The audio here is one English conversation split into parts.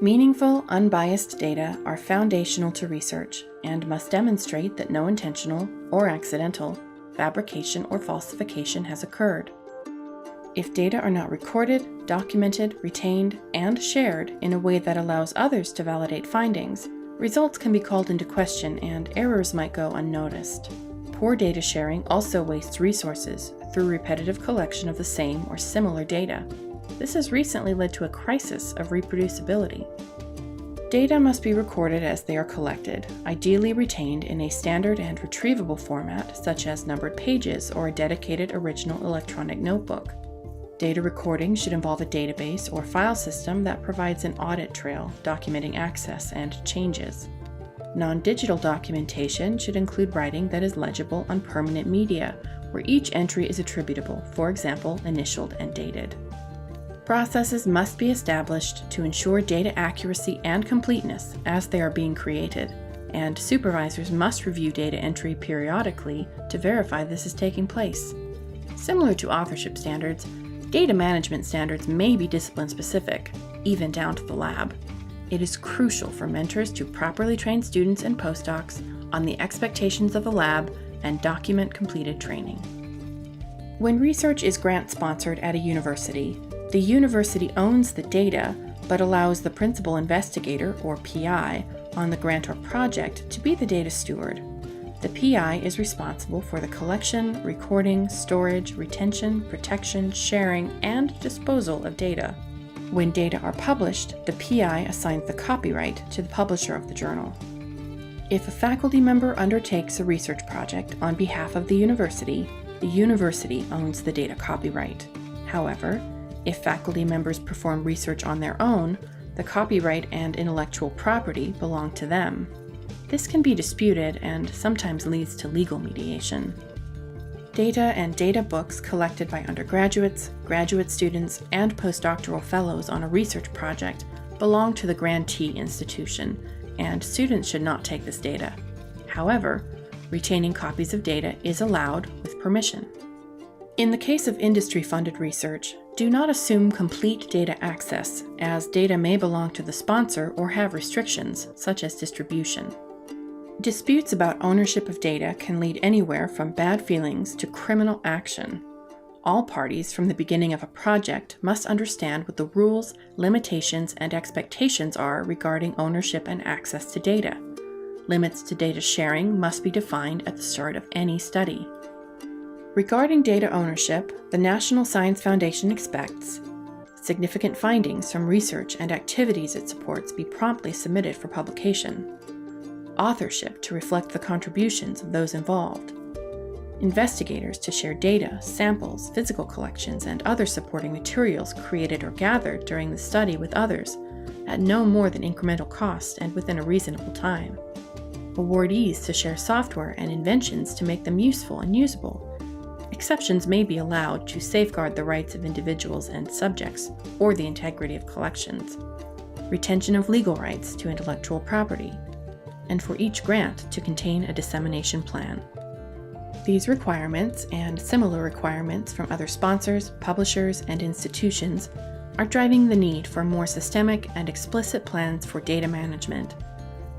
Meaningful, unbiased data are foundational to research and must demonstrate that no intentional or accidental fabrication or falsification has occurred. If data are not recorded, documented, retained, and shared in a way that allows others to validate findings, results can be called into question and errors might go unnoticed. Poor data sharing also wastes resources through repetitive collection of the same or similar data. This has recently led to a crisis of reproducibility. Data must be recorded as they are collected, ideally retained in a standard and retrievable format such as numbered pages or a dedicated original electronic notebook. Data recording should involve a database or file system that provides an audit trail documenting access and changes. Non-digital documentation should include writing that is legible on permanent media, where each entry is attributable, for example, initialed and dated. Processes must be established to ensure data accuracy and completeness as they are being created, and supervisors must review data entry periodically to verify this is taking place. Similar to authorship standards, data management standards may be discipline-specific, even down to the lab. It is crucial for mentors to properly train students and postdocs on the expectations of the lab and document completed training. When research is grant-sponsored at a university, the university owns the data, but allows the principal investigator, or PI, on the grant or project to be the data steward. The PI is responsible for the collection, recording, storage, retention, protection, sharing, and disposal of data. When data are published, the PI assigns the copyright to the publisher of the journal. If a faculty member undertakes a research project on behalf of the university owns the data copyright. However, if faculty members perform research on their own, the copyright and intellectual property belong to them. This can be disputed and sometimes leads to legal mediation. Data and data books collected by undergraduates, graduate students, and postdoctoral fellows on a research project belong to the grantee institution, and students should not take this data. However, retaining copies of data is allowed with permission. In the case of industry-funded research, do not assume complete data access, as data may belong to the sponsor or have restrictions, such as distribution. Disputes about ownership of data can lead anywhere from bad feelings to criminal action. All parties from the beginning of a project must understand what the rules, limitations, and expectations are regarding ownership and access to data. Limits to data sharing must be defined at the start of any study. Regarding data ownership, the National Science Foundation expects significant findings from research and activities it supports be promptly submitted for publication. Authorship to reflect the contributions of those involved. Investigators to share data, samples, physical collections, and other supporting materials created or gathered during the study with others at no more than incremental cost and within a reasonable time. Awardees to share software and inventions to make them useful and usable. Exceptions may be allowed to safeguard the rights of individuals and subjects or the integrity of collections. Retention of legal rights to intellectual property, and for each grant to contain a dissemination plan. These requirements and similar requirements from other sponsors, publishers, and institutions are driving the need for more systemic and explicit plans for data management.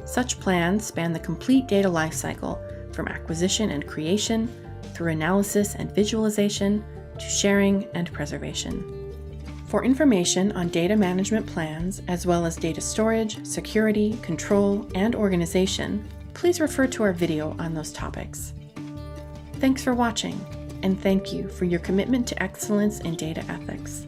Such plans span the complete data lifecycle from acquisition and creation, through analysis and visualization, to sharing and preservation. For information on data management plans, as well as data storage, security, control, and organization, please refer to our video on those topics. Thanks for watching, and thank you for your commitment to excellence in data ethics.